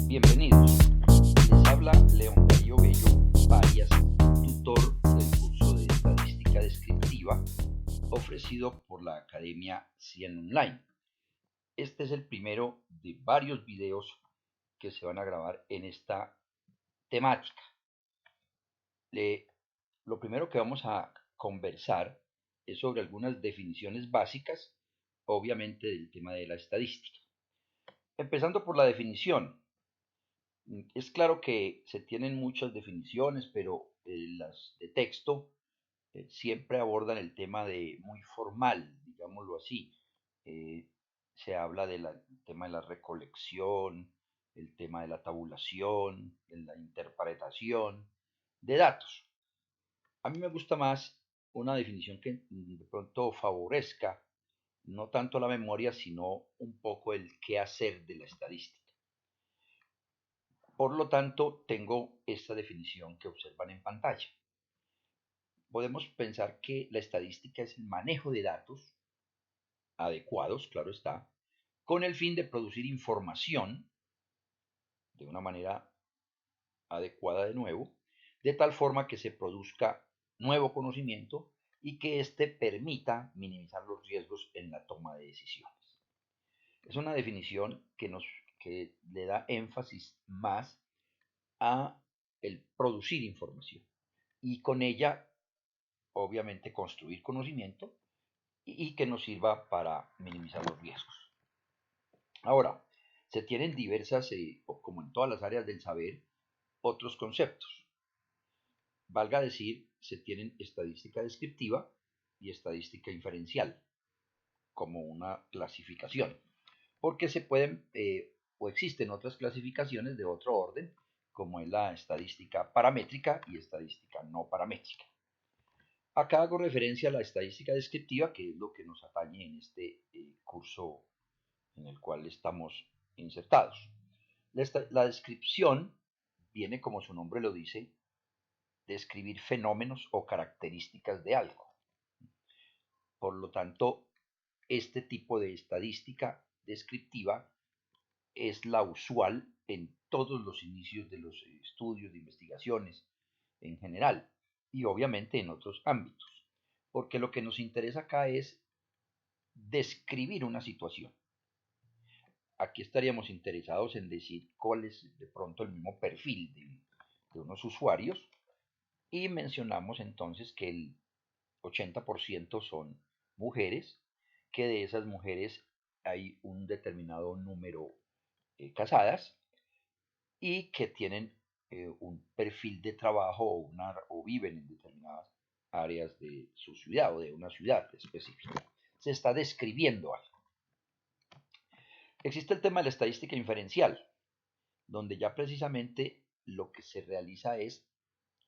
Bienvenidos, les habla León Darío Bello Arias, tutor del curso de Estadística Descriptiva ofrecido por la Academia Cien Online. Este es el primero de varios videos que se van a grabar en esta temática. Lo primero que vamos a conversar es sobre algunas definiciones básicas, obviamente del tema de la estadística. Empezando por la definición. Es claro que se tienen muchas definiciones, pero las de texto siempre abordan el tema de muy formal, digámoslo así. Eh, Se habla del tema de la recolección, el tema de la tabulación, de la interpretación de datos. A mí me gusta más una definición que de pronto favorezca no tanto la memoria, sino un poco el qué hacer de la estadística. Por lo tanto, tengo esta definición que observan en pantalla. Podemos pensar que la estadística es el manejo de datos adecuados, claro está, con el fin de producir información de una manera adecuada de nuevo, de tal forma que se produzca nuevo conocimiento y que éste permita minimizar los riesgos en la toma de decisiones. Es una definición que le da énfasis más a el producir información y con ella obviamente construir conocimiento y que nos sirva para minimizar los riesgos. Ahora, se tienen diversas, como en todas las áreas del saber, otros conceptos. Valga decir, se tienen estadística descriptiva y estadística inferencial como una clasificación, porque se pueden o existen otras clasificaciones de otro orden, como es la estadística paramétrica y estadística no paramétrica. Acá hago referencia a la estadística descriptiva, que es lo que nos atañe en este curso en el cual estamos insertados. La descripción viene, como su nombre lo dice, describir fenómenos o características de algo. Por lo tanto, este tipo de estadística descriptiva es la usual en todos los inicios de los estudios, de investigaciones en general y obviamente en otros ámbitos, porque lo que nos interesa acá es describir una situación. Aquí estaríamos interesados en decir cuál es de pronto el mismo perfil de unos usuarios y mencionamos entonces que el 80% son mujeres, que de esas mujeres hay un determinado número casadas y que tienen un perfil de trabajo o viven en determinadas áreas de su ciudad o de una ciudad específica. Se está describiendo algo. Existe el tema de la estadística inferencial, donde ya precisamente lo que se realiza es,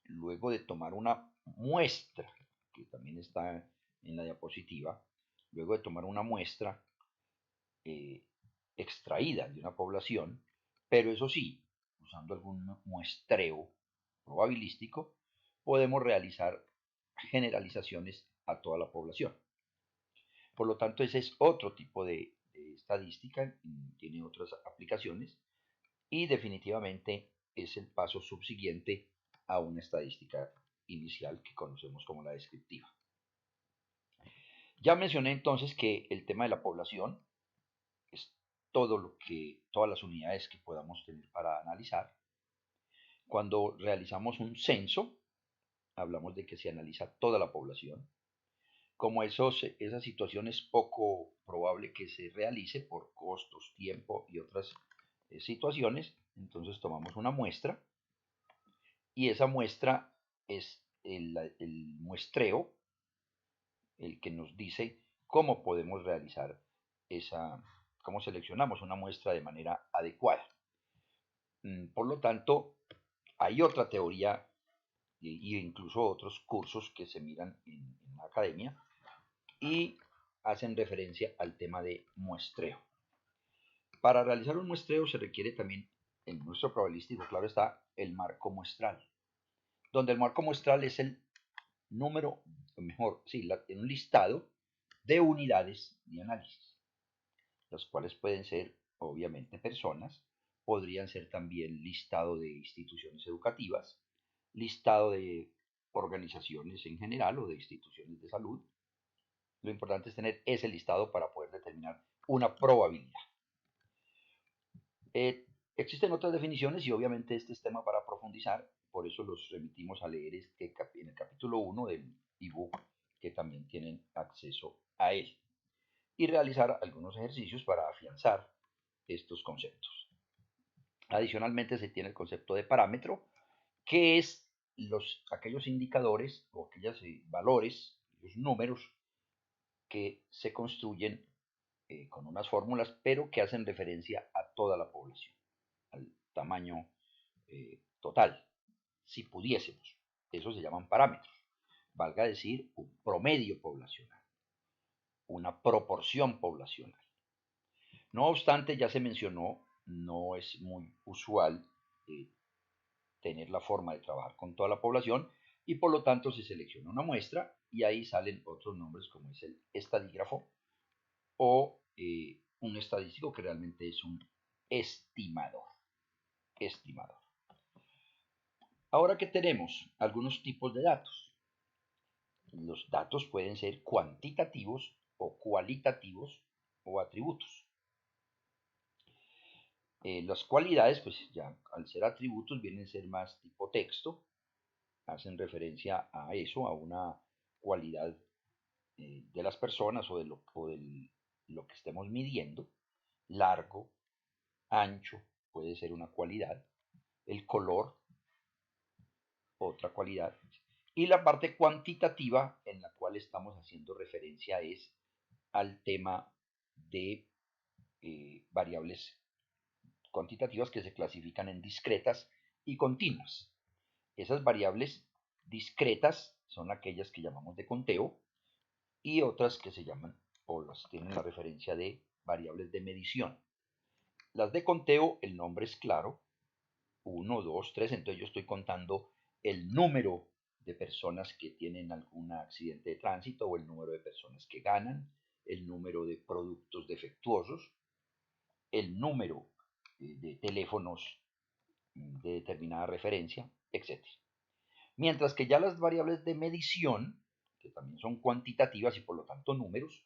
luego de tomar una muestra, que también está en la diapositiva, luego de tomar una muestra eh, extraída de una población, pero eso sí, usando algún muestreo probabilístico, podemos realizar generalizaciones a toda la población. Por lo tanto, ese es otro tipo de estadística, tiene otras aplicaciones y definitivamente es el paso subsiguiente a una estadística inicial que conocemos como la descriptiva. Ya mencioné entonces que el tema de la población es todas las unidades que podamos tener para analizar. Cuando realizamos un censo, hablamos de que se analiza toda la población. Como esa situación es poco probable que se realice por costos, tiempo y otras situaciones, entonces tomamos una muestra y esa muestra es el muestreo, el que nos dice cómo podemos realizar cómo seleccionamos una muestra de manera adecuada. Por lo tanto, hay otra teoría e incluso otros cursos que se miran en la academia y hacen referencia al tema de muestreo. Para realizar un muestreo se requiere también en nuestro probabilístico, claro está, el marco muestral, donde el marco muestral es el número, mejor, sí, un listado de unidades de análisis, las cuales pueden ser, obviamente, personas, podrían ser también listado de instituciones educativas, listado de organizaciones en general o de instituciones de salud. Lo importante es tener ese listado para poder determinar una probabilidad. Existen otras definiciones y obviamente este es tema para profundizar, por eso los remitimos a leer en el capítulo 1 del ebook, que también tienen acceso a él, y realizar algunos ejercicios para afianzar estos conceptos. Adicionalmente se tiene el concepto de parámetro, que es aquellos indicadores o aquellos valores, los números que se construyen con unas fórmulas, pero que hacen referencia a toda la población, al tamaño total, si pudiésemos. Eso se llaman parámetros. Valga decir, un promedio poblacional, una proporción poblacional. No obstante, ya se mencionó, no es muy usual tener la forma de trabajar con toda la población y por lo tanto se selecciona una muestra y ahí salen otros nombres como es el estadígrafo o un estadístico que realmente es un estimador. Estimador. Ahora que tenemos algunos tipos de datos. Los datos pueden ser cuantitativos o cualitativos o atributos. Las cualidades, pues ya al ser atributos vienen a ser más tipo texto, hacen referencia a eso, a una cualidad de las personas o de lo que estemos midiendo. Largo, ancho, puede ser una cualidad. El color, otra cualidad. Y la parte cuantitativa en la cual estamos haciendo referencia es al tema de variables cuantitativas que se clasifican en discretas y continuas. Esas variables discretas son aquellas que llamamos de conteo y otras que se llaman o las tienen la referencia de variables de medición. Las de conteo, el nombre es claro, 1, 2, 3, entonces yo estoy contando el número de personas que tienen algún accidente de tránsito o el número de personas que ganan, el número de productos defectuosos, el número de teléfonos de determinada referencia, etc. Mientras que ya las variables de medición, que también son cuantitativas y por lo tanto números,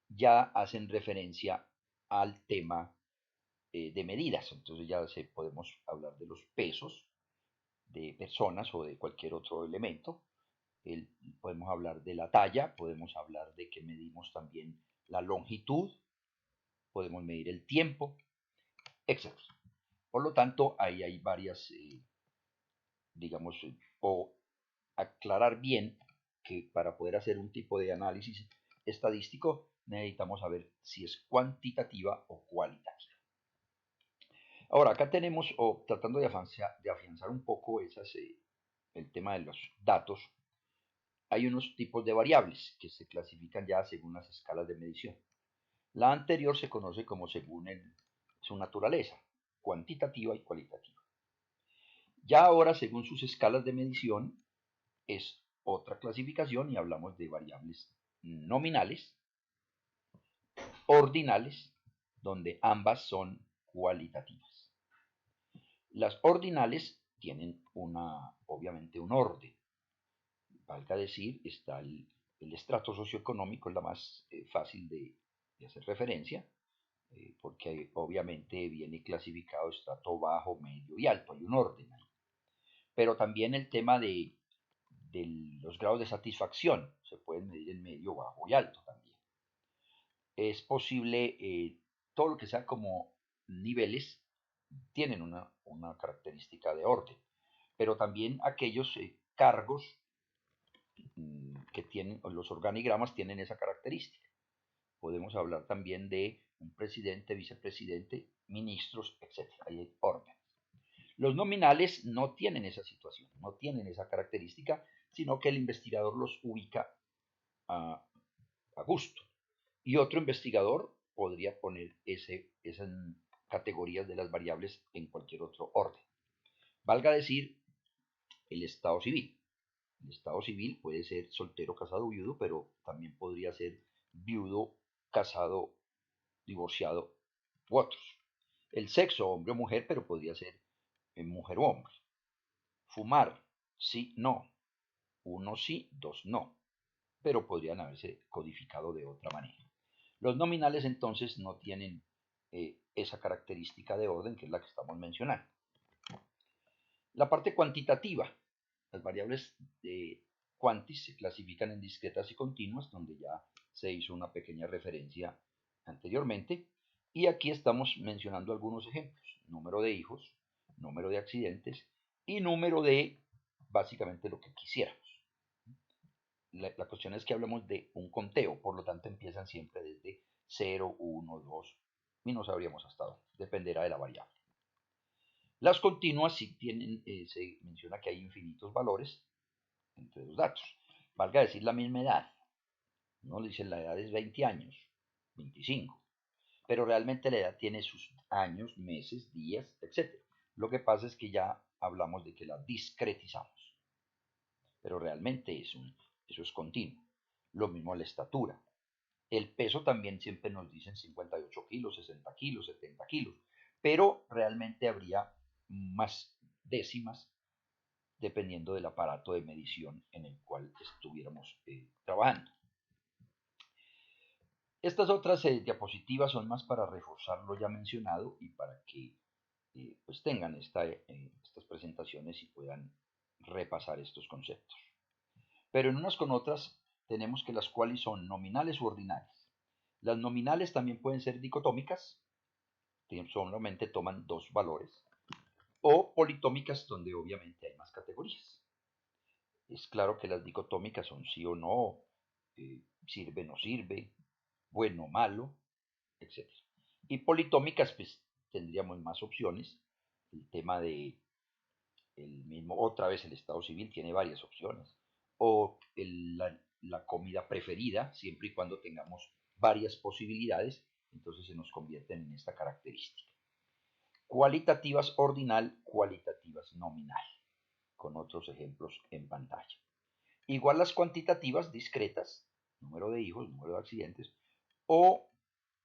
ya hacen referencia al tema de medidas. Entonces ya podemos hablar de los pesos de personas o de cualquier otro elemento. Podemos hablar de la talla, podemos hablar de que medimos también la longitud, podemos medir el tiempo, etc. Por lo tanto, ahí hay varias, digamos, o aclarar bien que para poder hacer un tipo de análisis estadístico necesitamos saber si es cuantitativa o cualitativa. Ahora, acá tenemos, o tratando de afianzar un poco el tema de los datos, hay unos tipos de variables que se clasifican ya según las escalas de medición. La anterior se conoce como según su naturaleza, cuantitativa y cualitativa. Ya ahora, según sus escalas de medición, es otra clasificación y hablamos de variables nominales, ordinales, donde ambas son cualitativas. Las ordinales tienen obviamente un orden. Valga decir, está el estrato socioeconómico, es la más fácil de hacer referencia, porque obviamente viene clasificado estrato bajo, medio y alto, hay un orden ahí. Pero también el tema de los grados de satisfacción se pueden medir en medio, bajo y alto también. Es posible, todo lo que sea como niveles tienen una característica de orden, pero también aquellos cargos que tienen, los organigramas tienen esa característica. Podemos hablar también de un presidente, vicepresidente, ministros, etc. Ahí hay orden. Los nominales no tienen esa situación, no tienen esa característica, sino que el investigador los ubica a gusto. Y otro investigador podría poner esa categorías de las variables en cualquier otro orden. Valga decir, el estado civil. El estado civil puede ser soltero, casado, viudo, pero también podría ser viudo, casado, divorciado u otros. El sexo, hombre o mujer, pero podría ser mujer o hombre. Fumar, sí, no. Uno sí, dos no. Pero podrían haberse codificado de otra manera. Los nominales entonces no tienen esa característica de orden que es la que estamos mencionando. La parte cuantitativa. Las variables de quantis se clasifican en discretas y continuas, donde ya se hizo una pequeña referencia anteriormente. Y aquí estamos mencionando algunos ejemplos. Número de hijos, número de accidentes y número de básicamente lo que quisiéramos. La cuestión es que hablamos de un conteo, por lo tanto empiezan siempre desde 0, 1, 2 y no sabríamos hasta dónde, dependerá de la variable. Las continuas sí tienen, se menciona que hay infinitos valores entre los datos. Valga decir la misma edad. No le dicen la edad es 20 años, 25. Pero realmente la edad tiene sus años, meses, días, etc. Lo que pasa es que ya hablamos de que la discretizamos. Pero realmente eso es continuo. Lo mismo la estatura. El peso también siempre nos dicen 58 kilos, 60 kilos, 70 kilos. Pero realmente habría más décimas dependiendo del aparato de medición en el cual estuviéramos trabajando. Estas otras diapositivas son más para reforzar lo ya mencionado y para que pues tengan estas presentaciones y puedan repasar estos conceptos. Pero en unas con otras tenemos que las cuales son nominales u ordinales. Las nominales también pueden ser dicotómicas, solamente toman dos valores, o politómicas donde obviamente hay más categorías. Es claro que las dicotómicas son sí o no, sirve o no sirve, bueno o malo, etc. Y politómicas, pues tendríamos más opciones. El tema de el mismo, otra vez el Estado civil tiene varias opciones. O la comida preferida, siempre y cuando tengamos varias posibilidades, entonces se nos convierten en esta característica. Cualitativas ordinal, cualitativas nominal, con otros ejemplos en pantalla. Igual las cuantitativas discretas, número de hijos, número de accidentes, o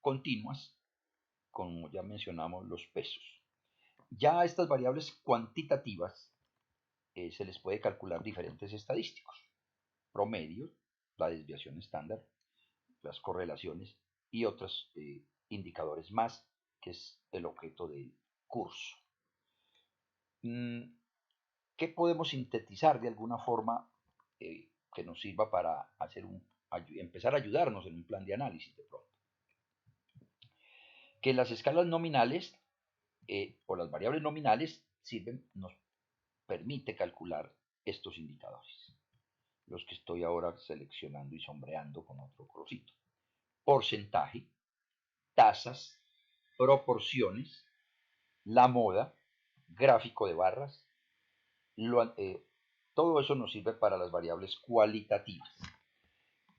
continuas, como ya mencionamos, los pesos. Ya a estas variables cuantitativas se les puede calcular diferentes estadísticos, promedios, la desviación estándar, las correlaciones y otros indicadores más, que es el objeto del curso. ¿Qué podemos sintetizar de alguna forma que nos sirva para empezar a ayudarnos en un plan de análisis de pronto? Que las escalas nominales o las variables nominales nos permite calcular estos indicadores, los que estoy ahora seleccionando y sombreando con otro colorcito. Porcentaje, tasas, proporciones, la moda, gráfico de barras, todo eso nos sirve para las variables cualitativas.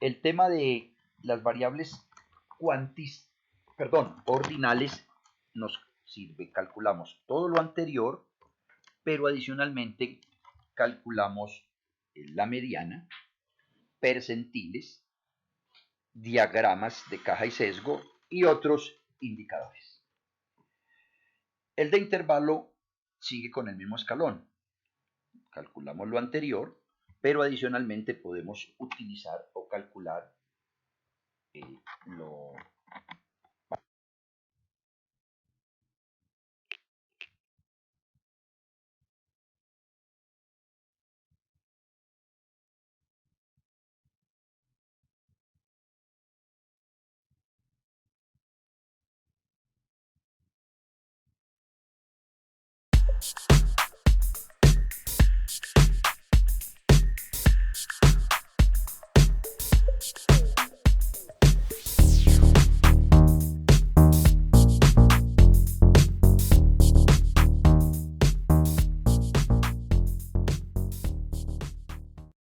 El tema de las variables ordinales nos sirve, calculamos todo lo anterior, pero adicionalmente calculamos la mediana, percentiles, diagramas de caja y sesgo y otros indicadores. El de intervalo sigue con el mismo escalón. Calculamos lo anterior, pero adicionalmente podemos utilizar o calcular lo